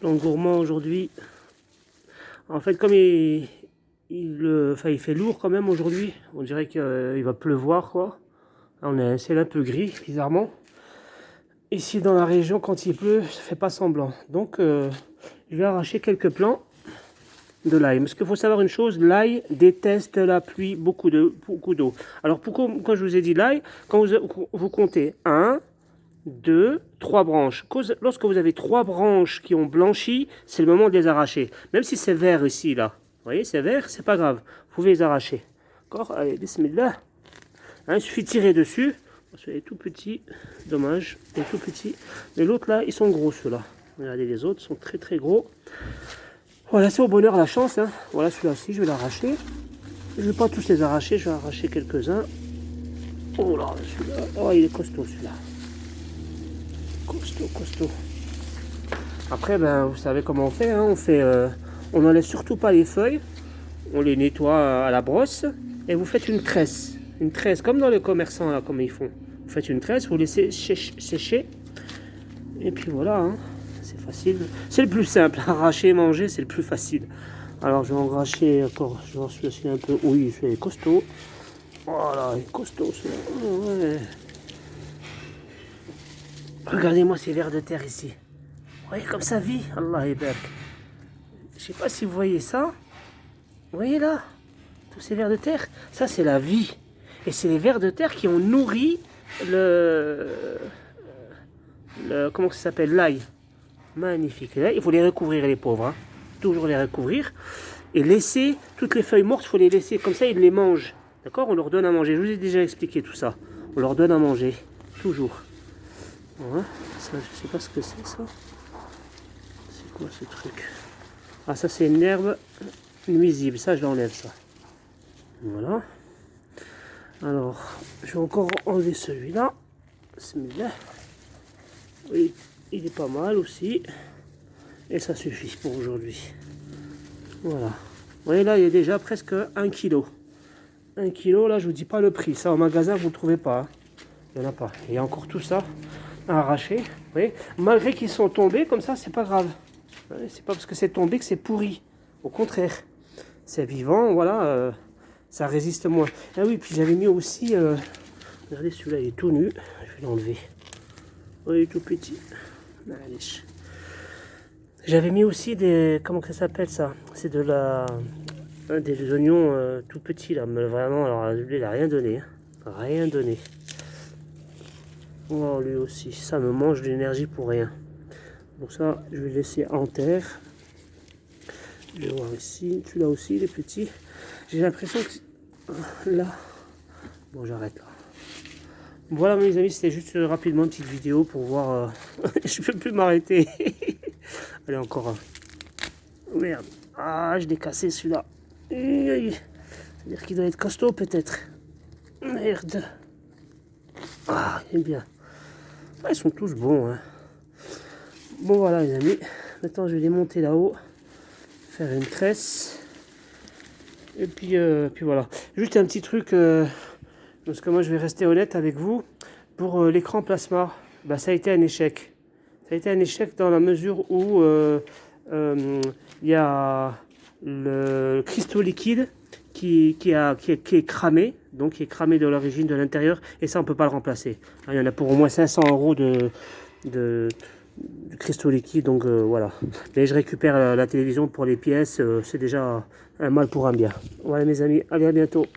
Dans le gourmand aujourd'hui, en fait comme il fait lourd quand même aujourd'hui, on dirait qu'il va pleuvoir quoi. On a un ciel un peu gris bizarrement. Ici dans la région quand il pleut, ça fait pas semblant. Donc je vais arracher quelques plants de l'ail. Parce qu'il faut savoir une chose, l'ail déteste la pluie, beaucoup d'eau. Alors pourquoi quand je vous ai dit l'ail, quand vous comptez 1, 2, 3 branches. Lorsque vous avez 3 branches qui ont blanchi, c'est le moment de les arracher. Même si c'est vert ici, là. Vous voyez, c'est vert, c'est pas grave. Vous pouvez les arracher. D'accord? Allez, bismillah. Hein, il suffit de tirer dessus. Celui-là est tout petit. Dommage. Il est tout petit. Mais l'autre, là, ils sont gros, ceux-là. Regardez, les autres sont très, très gros. Voilà, c'est au bonheur la chance. Hein. Voilà, celui-là aussi, je vais l'arracher. Je ne vais pas tous les arracher, je vais arracher quelques-uns. Oh là, celui-là. Oh, il est costaud, celui-là. Costaud. Après, ben, vous savez comment on fait. Hein. On n'enlève surtout pas les feuilles. On les nettoie à la brosse. Et vous faites une tresse. Une tresse, comme dans les commerçants, là, comme ils font. Vous faites une tresse, vous laissez sécher. Et puis voilà, hein. C'est facile. C'est le plus simple. Arracher, manger, c'est le plus facile. Alors, je vais en arracher encore. Je vais celui-ci un peu. Oui, celui-là est costaud. Voilà, il est costaud, celui-là. Ouais. Regardez-moi ces vers de terre ici. Vous voyez comme ça vit, Allah Ekber. Je sais pas si vous voyez ça. Vous voyez là, tous ces vers de terre. Ça c'est la vie. Et c'est les vers de terre qui ont nourri comment ça s'appelle, l'ail. Magnifique. Là, il faut les recouvrir les pauvres. Hein. Toujours les recouvrir. Et laisser toutes les feuilles mortes, il faut les laisser. Comme ça ils les mangent. D'accord? On leur donne à manger. Je vous ai déjà expliqué tout ça. On leur donne à manger. Toujours. Voilà. Ça, je sais pas ce que c'est ça. C'est quoi ce truc? Ah, ça c'est une herbe nuisible. Ça, je l'enlève ça. Voilà. Alors, je vais encore enlever celui-là. Bismillah. Oui, il est pas mal aussi. Et ça suffit pour aujourd'hui. Voilà. Vous voyez là, il y a déjà presque 1 kg. 1 kg, là, je vous dis pas le prix. Ça, au magasin, vous ne trouvez pas. Hein. Il n'y en a pas. Il y a encore tout ça à arracher. Vous voyez, malgré qu'ils sont tombés, comme ça, c'est pas grave. C'est pas parce que c'est tombé que c'est pourri. Au contraire, c'est vivant, voilà, ça résiste moins. Ah oui, puis j'avais mis aussi, regardez celui-là, il est tout nu. Je vais l'enlever. Oui, il est tout petit. Allez. J'avais mis aussi des, comment ça s'appelle ça? C'est des oignons tout petits là, mais vraiment, alors lui il a rien donné. Hein. Rien donné. Oh, lui aussi, ça me mange de l'énergie pour rien. Donc ça, je vais le laisser en terre. Je vais voir ici, celui-là aussi, il est petit. J'ai l'impression que là, bon, j'arrête là. Voilà mes amis, c'était juste rapidement une petite vidéo pour voir. Je peux plus m'arrêter. Allez, encore un. Oh, merde. Ah, je l'ai cassé celui-là. C'est-à-dire qu'il doit être costaud peut-être. Merde. Ah, il est bien. Ah, ils sont tous bons. Hein. Bon voilà les amis. Maintenant je vais les monter là-haut. Faire une tresse. Et puis voilà. Juste un petit truc. Parce que moi je vais rester honnête avec vous. Pour l'écran plasma, bah, ça a été un échec. Ça a été un échec dans la mesure où il y a le cristaux liquide qui est cramé, donc qui est cramé de l'origine, de l'intérieur, et ça on ne peut pas le remplacer. Il y en a pour au moins 500 € de cristaux liquides, donc voilà. Mais je récupère la télévision pour les pièces, c'est déjà un mal pour un bien. Voilà mes amis, allez à bientôt.